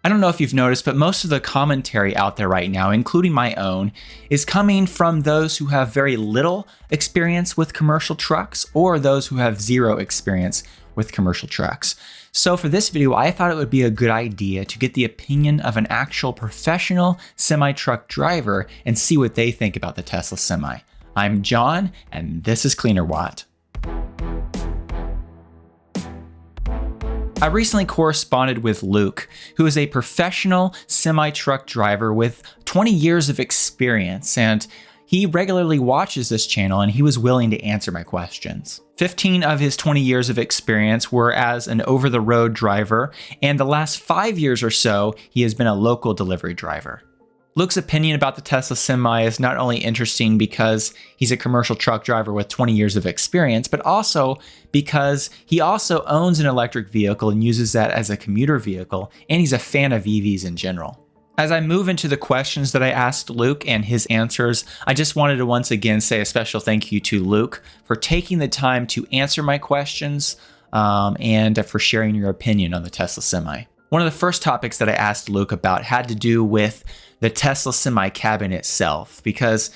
I don't know if you've noticed, but most of the commentary out there right now, including my own, is coming from those who have very little experience with commercial trucks or those who have zero experience with commercial trucks. So for this video, I thought it would be a good idea to get the opinion of an actual professional semi-truck driver and see what they think about the Tesla Semi. I'm John, and this is Cleanerwatt. I recently corresponded with Luke, who is a professional semi-truck driver with 20 years of experience, and he regularly watches this channel, and he was willing to answer my questions. 15 of his 20 years of experience were as an over-the-road driver, and the last 5 years or so, he has been a local delivery driver. Luke's opinion about the Tesla Semi is not only interesting because he's a commercial truck driver with 20 years of experience, but also because he also owns an electric vehicle and uses that as a commuter vehicle, and he's a fan of EVs in general. As I move into the questions that I asked Luke and his answers, I just wanted to once again say a special thank you to Luke for taking the time to answer my questions and for sharing your opinion on the Tesla Semi. One of the first topics that I asked Luke about had to do with the Tesla Semi cabin itself, because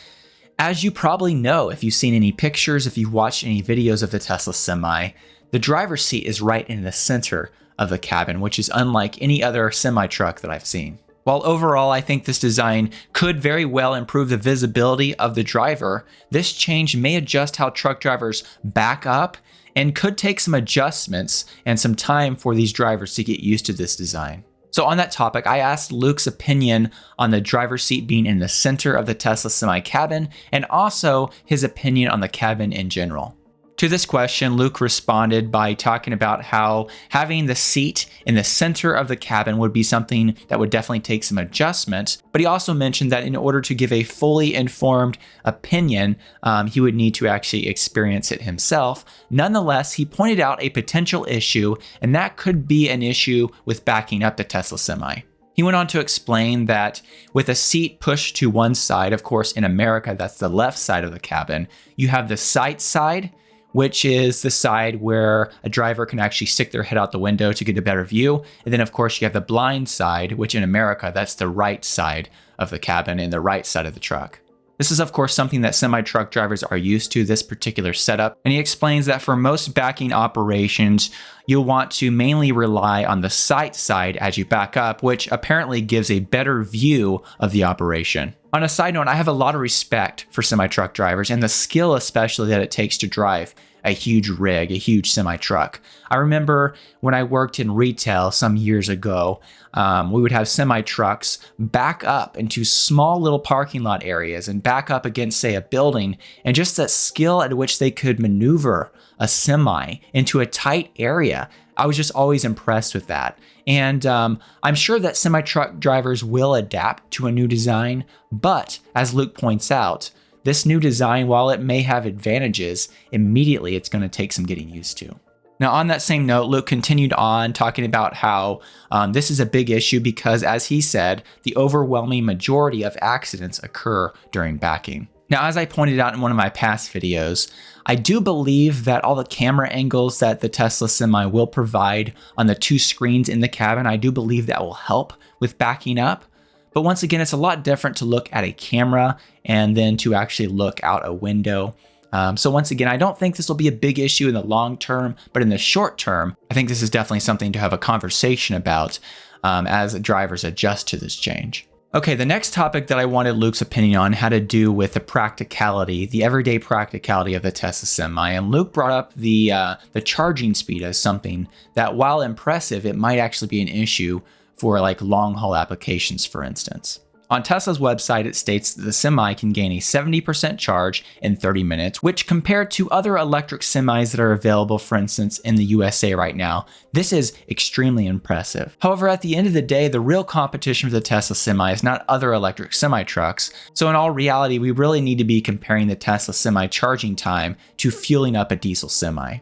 as you probably know, if you've seen any pictures, if you've watched any videos of the Tesla Semi, the driver's seat is right in the center of the cabin, which is unlike any other semi-truck that I've seen. While overall I think this design could very well improve the visibility of the driver, this change may adjust how truck drivers back up and could take some adjustments and some time for these drivers to get used to this design. So on that topic, I asked Luke's opinion on the driver's seat being in the center of the Tesla Semi cabin, and also his opinion on the cabin in general. To this question, Luke responded by talking about how having the seat in the center of the cabin would be something that would definitely take some adjustment, but he also mentioned that in order to give a fully informed opinion, he would need to actually experience it himself. Nonetheless, he pointed out a potential issue, and that could be an issue with backing up the Tesla Semi. He went on to explain that with a seat pushed to one side, of course in America that's the left side of the cabin, you have the sight side, which is the side where a driver can actually stick their head out the window to get a better view. And then of course you have the blind side, which in America, that's the right side of the cabin and the right side of the truck. This is of course something that semi-truck drivers are used to, this particular setup. And he explains that for most backing operations, you'll want to mainly rely on the sight side as you back up, which apparently gives a better view of the operation. On a side note, I have a lot of respect for semi-truck drivers and the skill especially that it takes to drive a huge rig, a huge semi-truck. I remember when I worked in retail some years ago, we would have semi-trucks back up into small little parking lot areas and back up against, say, a building, and just that skill at which they could maneuver a semi into a tight area. I was just always impressed with that. And I'm sure that semi-truck drivers will adapt to a new design, but as Luke points out, this new design, while it may have advantages, immediately it's going to take some getting used to. Now, on that same note, Luke continued on talking about how this is a big issue because, as he said, the overwhelming majority of accidents occur during backing. Now, as I pointed out in one of my past videos, I do believe that all the camera angles that the Tesla Semi will provide on the two screens in the cabin, I do believe that will help with backing up. But once again, it's a lot different to look at a camera and then to actually look out a window. So once again, I don't think this will be a big issue in the long term, but in the short term, I think this is definitely something to have a conversation about as drivers adjust to this change. Okay, the next topic that I wanted Luke's opinion on had to do with the practicality, the everyday practicality of the Tesla Semi. And Luke brought up the charging speed as something that, while impressive, it might actually be an issue for like long haul applications, for instance. On Tesla's website, it states that the Semi can gain a 70% charge in 30 minutes, which compared to other electric semis that are available, for instance, in the USA right now, this is extremely impressive. However, at the end of the day, the real competition for the Tesla Semi is not other electric semi-trucks. So in all reality, we really need to be comparing the Tesla Semi charging time to fueling up a diesel semi.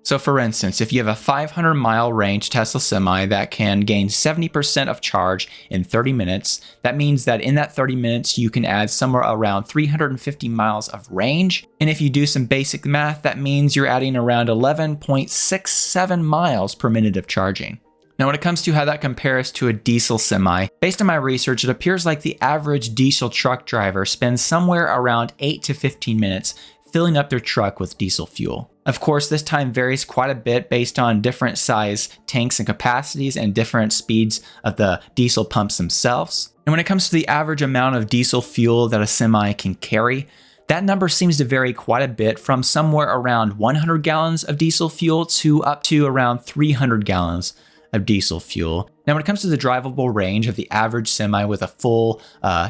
So for instance, if you have a 500-mile range Tesla Semi that can gain 70% of charge in 30 minutes, that means that in that 30 minutes, you can add somewhere around 350 miles of range. And if you do some basic math, that means you're adding around 11.67 miles per minute of charging. Now, when it comes to how that compares to a diesel semi, based on my research, it appears like the average diesel truck driver spends somewhere around 8 to 15 minutes filling up their truck with diesel fuel. Of course, this time varies quite a bit based on different size tanks and capacities and different speeds of the diesel pumps themselves. And when it comes to the average amount of diesel fuel that a semi can carry, that number seems to vary quite a bit, from somewhere around 100 gallons of diesel fuel to up to around 300 gallons of diesel fuel. Now, when it comes to the drivable range of the average semi with a full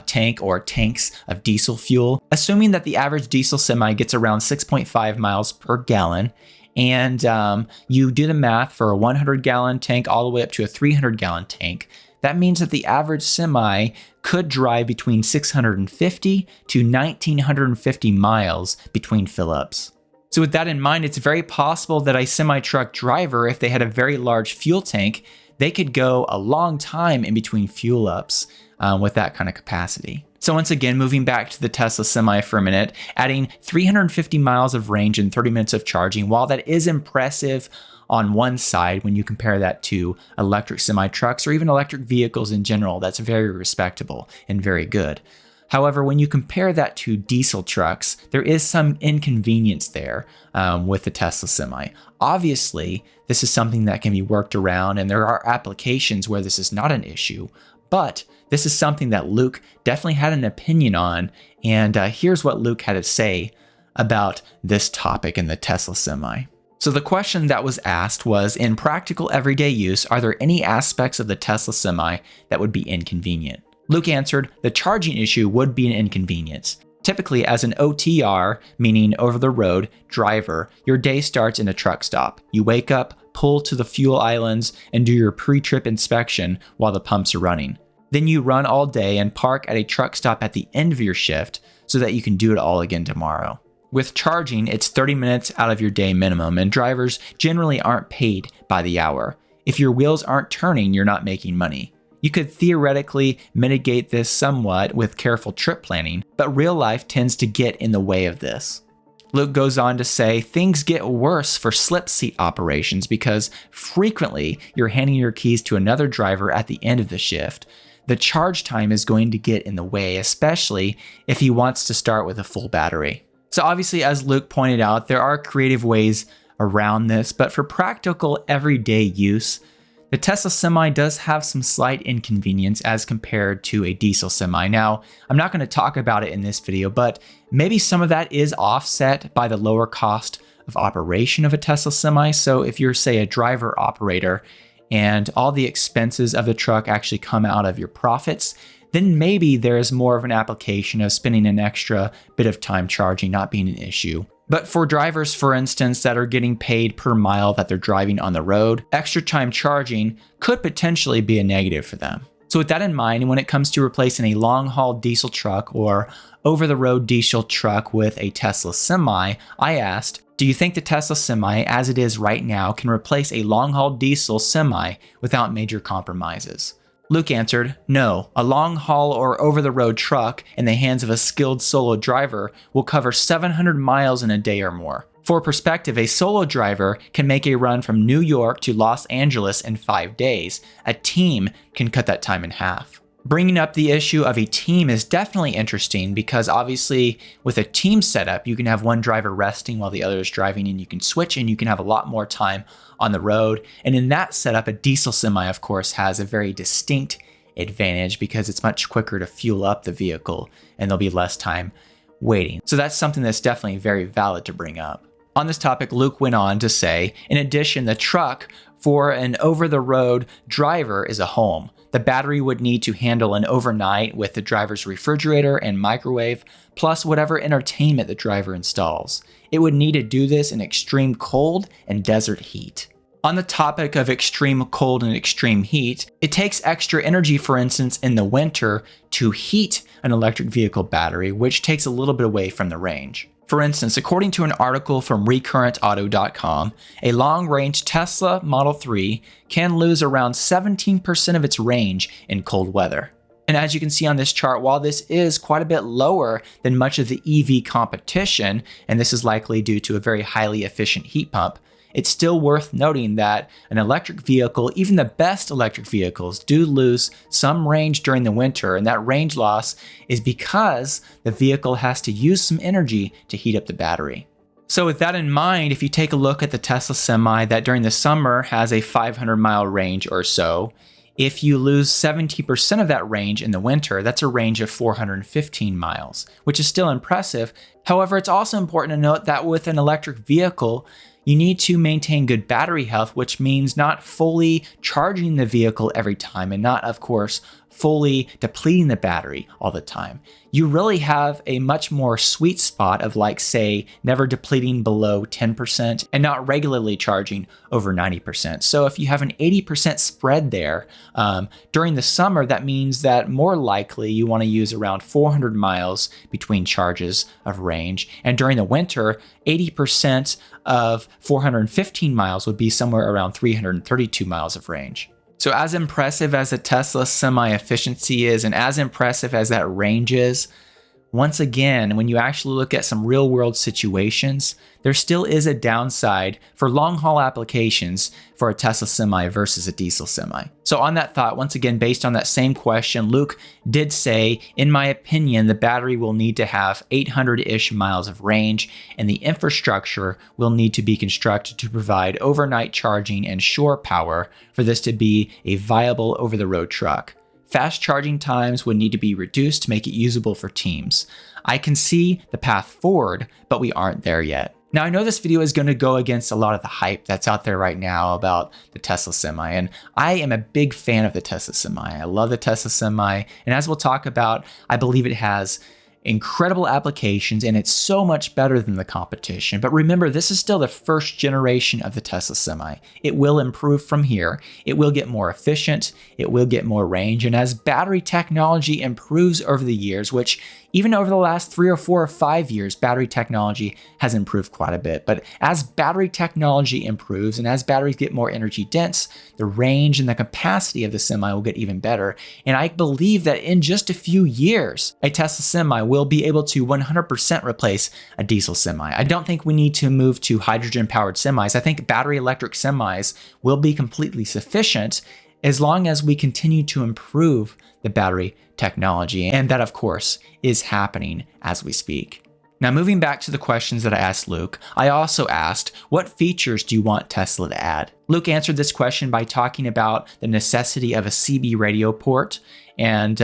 tank or tanks of diesel fuel, assuming that the average diesel semi gets around 6.5 miles per gallon, and you do the math for a 100-gallon tank all the way up to a 300-gallon tank, that means that the average semi could drive between 650 to 1,950 miles between fill-ups. So with that in mind, it's very possible that a semi-truck driver, if they had a very large fuel tank, they could go a long time in between fuel ups with that kind of capacity. So once again, moving back to the Tesla Semi for a minute, adding 350 miles of range and 30 minutes of charging, while that is impressive on one side when you compare that to electric semi-trucks or even electric vehicles in general, that's very respectable and very good. However, when you compare that to diesel trucks, there is some inconvenience there with the Tesla Semi. Obviously, this is something that can be worked around, and there are applications where this is not an issue, but this is something that Luke definitely had an opinion on, and here's what Luke had to say about this topic in the Tesla Semi. So the question that was asked was, in practical everyday use, are there any aspects of the Tesla Semi that would be inconvenient? Luke answered, the charging issue would be an inconvenience. Typically, as an OTR, meaning over-the-road driver, your day starts in a truck stop. You wake up, pull to the fuel islands, and do your pre-trip inspection while the pumps are running. Then you run all day and park at a truck stop at the end of your shift so that you can do it all again tomorrow. With charging, it's 30 minutes out of your day minimum, and drivers generally aren't paid by the hour. If your wheels aren't turning, you're not making money. You could theoretically mitigate this somewhat with careful trip planning, but real life tends to get in the way of this. Luke goes on to say, things get worse for slip seat operations because frequently you're handing your keys to another driver at the end of the shift. The charge time is going to get in the way, especially if he wants to start with a full battery. So obviously, as Luke pointed out, there are creative ways around this, but for practical everyday use, the Tesla Semi does have some slight inconvenience as compared to a diesel semi. Now, I'm not going to talk about it in this video, but maybe some of that is offset by the lower cost of operation of a Tesla Semi. So if you're, say, a driver operator and all the expenses of the truck actually come out of your profits, then maybe there's more of an application of spending an extra bit of time charging not being an issue. But for drivers, for instance, that are getting paid per mile that they're driving on the road, extra time charging could potentially be a negative for them. So with that in mind, when it comes to replacing a long-haul diesel truck or over-the-road diesel truck with a Tesla Semi, I asked, do you think the Tesla Semi, as it is right now, can replace a long-haul diesel Semi without major compromises? Luke answered, no, a long-haul or over-the-road truck in the hands of a skilled solo driver will cover 700 miles in a day or more. For perspective, a solo driver can make a run from New York to Los Angeles in 5 days. A team can cut that time in half. Bringing up the issue of a team is definitely interesting because obviously with a team setup, you can have one driver resting while the other is driving, and you can switch and you can have a lot more time on the road. And in that setup, a diesel semi, of course, has a very distinct advantage because it's much quicker to fuel up the vehicle and there'll be less time waiting. So that's something that's definitely very valid to bring up. On this topic, Luke went on to say, in addition, the truck for an over-the-road driver is a home. The battery would need to handle an overnight with the driver's refrigerator and microwave, plus whatever entertainment the driver installs. It would need to do this in extreme cold and desert heat. On the topic of extreme cold and extreme heat, it takes extra energy, for instance, in the winter to heat an electric vehicle battery, which takes a little bit away from the range. For instance, according to an article from recurrentauto.com, a long-range Tesla Model 3 can lose around 17% of its range in cold weather. And as you can see on this chart, while this is quite a bit lower than much of the EV competition, and this is likely due to a very highly efficient heat pump, it's still worth noting that an electric vehicle, even the best electric vehicles, do lose some range during the winter, and that range loss is because the vehicle has to use some energy to heat up the battery. So with that in mind, if you take a look at the Tesla Semi that during the summer has a 500-mile range or so, if you lose 70% of that range in the winter, that's a range of 415 miles, which is still impressive. However, it's also important to note that with an electric vehicle, you need to maintain good battery health, which means not fully charging the vehicle every time and not, of course, fully depleting the battery all the time. You really have a much more sweet spot of, like, say, never depleting below 10% and not regularly charging over 90%. So if you have an 80% spread there during the summer, that means that more likely you want to use around 400 miles between charges of range. And during the winter, 80% of 415 miles would be somewhere around 332 miles of range. So as impressive as the Tesla Semi efficiency is, and as impressive as that range is, once again, when you actually look at some real world situations, there still is a downside for long haul applications for a Tesla Semi versus a diesel Semi. So on that thought, once again, based on that same question, Luke did say, in my opinion, the battery will need to have 800-ish miles of range, and the infrastructure will need to be constructed to provide overnight charging and shore power for this to be a viable over-the-road truck. Fast charging times would need to be reduced to make it usable for teams. I can see the path forward, but we aren't there yet. Now, I know this video is going to go against a lot of the hype that's out there right now about the Tesla Semi, and I am a big fan of the Tesla Semi. I love the Tesla Semi, and as we'll talk about, I believe it has incredible applications, and it's so much better than the competition. But remember, this is still the first generation of the Tesla Semi. It will improve from here. It will get more efficient. It will get more range. And as battery technology improves over the years, which even over the last 3 or 4 or 5 years, battery technology has improved quite a bit. But as battery technology improves and as batteries get more energy dense, the range and the capacity of the Semi will get even better. And I believe that in just a few years, a Tesla Semi will be able to 100% replace a diesel Semi. I don't think we need to move to hydrogen-powered semis. I think battery electric semis will be completely sufficient as long as we continue to improve the battery technology. And that, of course, is happening as we speak. Now, moving back to the questions that I asked Luke, I also asked, what features do you want Tesla to add? Luke answered this question by talking about the necessity of a CB radio port. And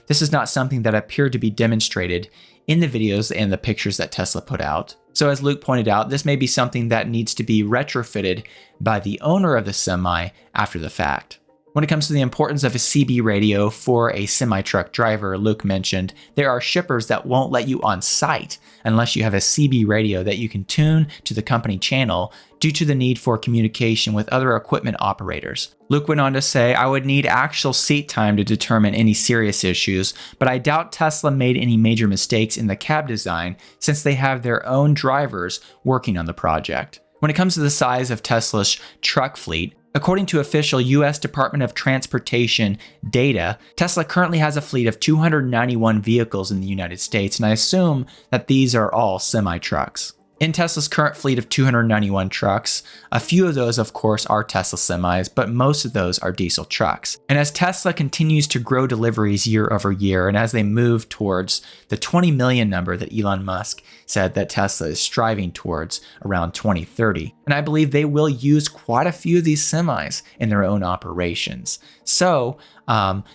this is not something that appeared to be demonstrated in the videos and the pictures that Tesla put out. So as Luke pointed out, this may be something that needs to be retrofitted by the owner of the Semi after the fact. When it comes to the importance of a CB radio for a semi-truck driver, Luke mentioned there are shippers that won't let you on site unless you have a CB radio that you can tune to the company channel due to the need for communication with other equipment operators. Luke went on to say, I would need actual seat time to determine any serious issues, but I doubt Tesla made any major mistakes in the cab design since they have their own drivers working on the project. When it comes to the size of Tesla's truck fleet, according to official U.S. Department of Transportation data, Tesla currently has a fleet of 291 vehicles in the United States, and I assume that these are all semi-trucks. In Tesla's current fleet of 291 trucks, a few of those, of course, are Tesla semis, but most of those are diesel trucks. And as Tesla continues to grow deliveries year over year, and as they move towards the 20 million number that Elon Musk said that Tesla is striving towards around 2030, and I believe they will use quite a few of these semis in their own operations. So,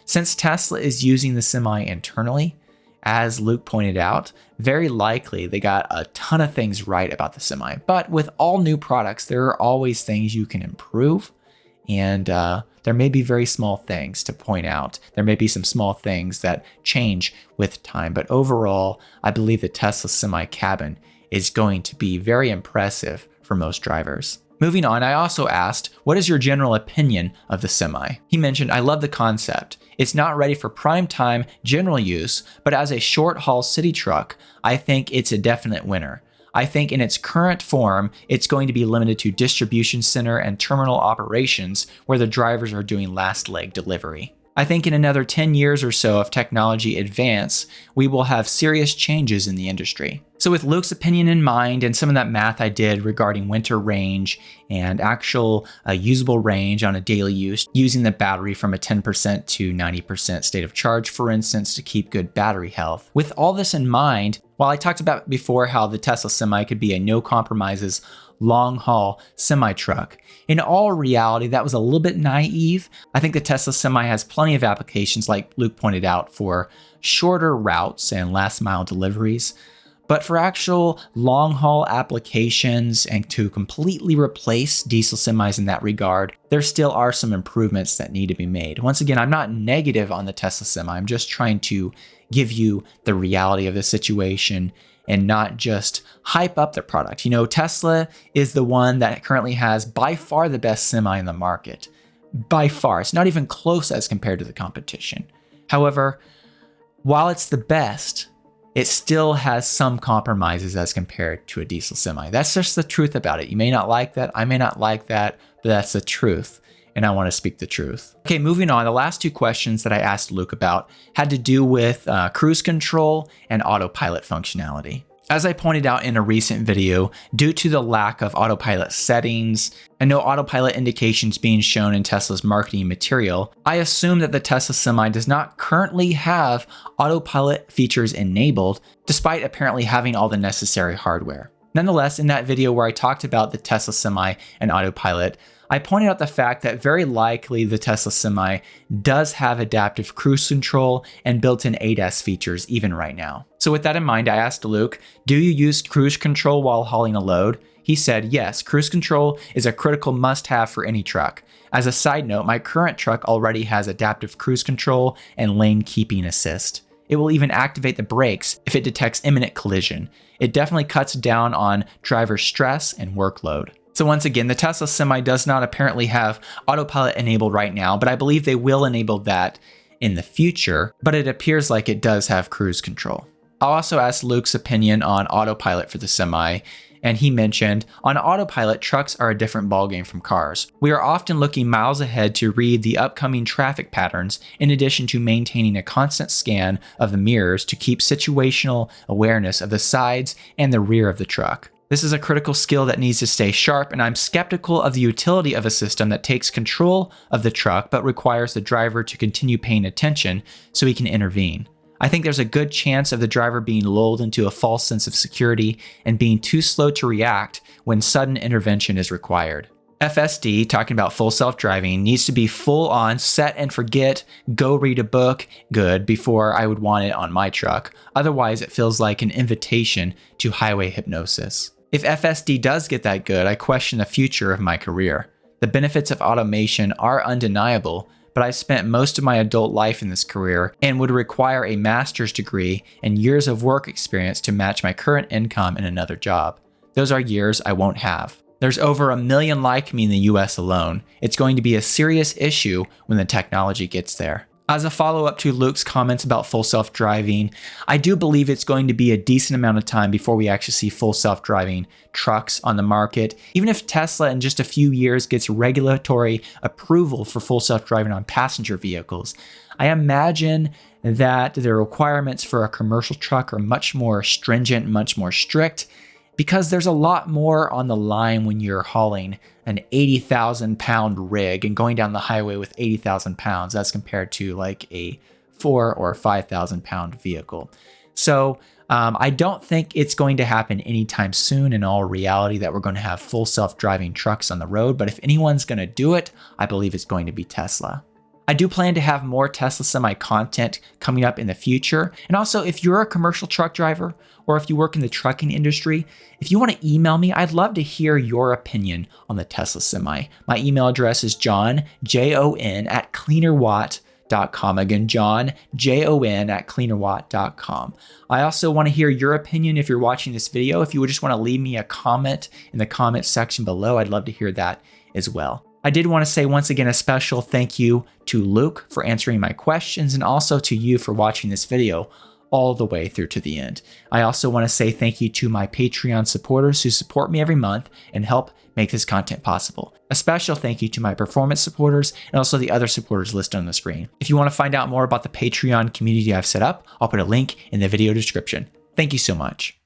since Tesla is using the Semi internally, as Luke pointed out, very likely they got a ton of things right about the Semi. But with all new products, there are always things you can improve. And there may be very small things to point out. There may be some small things that change with time. But overall, I believe the Tesla Semi cabin is going to be very impressive for most drivers. Moving on, I also asked, what is your general opinion of the Semi? He mentioned, I love the concept. It's not ready for prime time general use, but as a short haul city truck, I think it's a definite winner. I think in its current form, it's going to be limited to distribution center and terminal operations where the drivers are doing last leg delivery. I think in another 10 years or so of technology advance, we will have serious changes in the industry. So with Luke's opinion in mind and some of that math I did regarding winter range and actual usable range on a daily use, using the battery from a 10% to 90% state of charge, for instance, to keep good battery health. With all this in mind, while I talked about before how the Tesla Semi could be a no compromises long haul semi truck, in all reality, that was a little bit naive. I think the Tesla Semi has plenty of applications, like Luke pointed out, for shorter routes and last mile deliveries. But for actual long haul applications and to completely replace diesel semis in that regard, there still are some improvements that need to be made. Once again, I'm not negative on the Tesla Semi. I'm just trying to give you the reality of the situation and not just hype up the product. You know, Tesla is the one that currently has by far the best semi in the market. By far. It's not even close as compared to the competition. However, while it's the best, it still has some compromises as compared to a diesel semi. That's just the truth about it. You may not like that. I may not like that, but that's the truth. And I want to speak the truth. Okay, moving on. The last two questions that I asked Luke about had to do with cruise control and autopilot functionality. As I pointed out in a recent video, due to the lack of autopilot settings and no autopilot indications being shown in Tesla's marketing material, I assume that the Tesla Semi does not currently have autopilot features enabled, despite apparently having all the necessary hardware. Nonetheless, in that video where I talked about the Tesla Semi and autopilot, I pointed out the fact that very likely the Tesla Semi does have adaptive cruise control and built-in ADAS features even right now. So with that in mind, I asked Luke, do you use cruise control while hauling a load? He said, yes, cruise control is a critical must-have for any truck. As a side note, my current truck already has adaptive cruise control and lane keeping assist. It will even activate the brakes if it detects imminent collision. It definitely cuts down on driver stress and workload. So once again, the Tesla Semi does not apparently have autopilot enabled right now, but I believe they will enable that in the future, but it appears like it does have cruise control. I also asked Luke's opinion on autopilot for the Semi, and he mentioned, on autopilot, trucks are a different ballgame from cars. We are often looking miles ahead to read the upcoming traffic patterns, in addition to maintaining a constant scan of the mirrors to keep situational awareness of the sides and the rear of the truck. This is a critical skill that needs to stay sharp, and I'm skeptical of the utility of a system that takes control of the truck but requires the driver to continue paying attention so he can intervene. I think there's a good chance of the driver being lulled into a false sense of security and being too slow to react when sudden intervention is required. FSD, talking about full self-driving, needs to be full on set and forget, go read a book good before I would want it on my truck. Otherwise, it feels like an invitation to highway hypnosis. If FSD does get that good, I question the future of my career. The benefits of automation are undeniable, but I've spent most of my adult life in this career and would require a master's degree and years of work experience to match my current income in another job. Those are years I won't have. There's over 1 million like me in the US alone. It's going to be a serious issue when the technology gets there. As a follow-up to Luke's comments about full self-driving, I do believe it's going to be a decent amount of time before we actually see full self-driving trucks on the market. Even if Tesla in just a few years gets regulatory approval for full self-driving on passenger vehicles, I imagine that the requirements for a commercial truck are much more stringent, much more strict, because there's a lot more on the line when you're hauling an 80,000 pound rig and going down the highway with 80,000 pounds as compared to like a 4,000 or 5,000 pound vehicle. So I don't think it's going to happen anytime soon in all reality that we're going to have full self-driving trucks on the road. But if anyone's going to do it, I believe it's going to be Tesla. I do plan to have more Tesla Semi content coming up in the future. And also, if you're a commercial truck driver or if you work in the trucking industry, if you want to email me, I'd love to hear your opinion on the Tesla Semi. My email address is John, Jon, at Cleanerwatt.com. Again, John, Jon, at Cleanerwatt.com. I also want to hear your opinion if you're watching this video. If you would just want to leave me a comment in the comment section below, I'd love to hear that as well. I did want to say once again a special thank you to Luke for answering my questions and also to you for watching this video all the way through to the end. I also want to say thank you to my Patreon supporters who support me every month and help make this content possible. A special thank you to my performance supporters and also the other supporters listed on the screen. If you want to find out more about the Patreon community I've set up, I'll put a link in the video description. Thank you so much.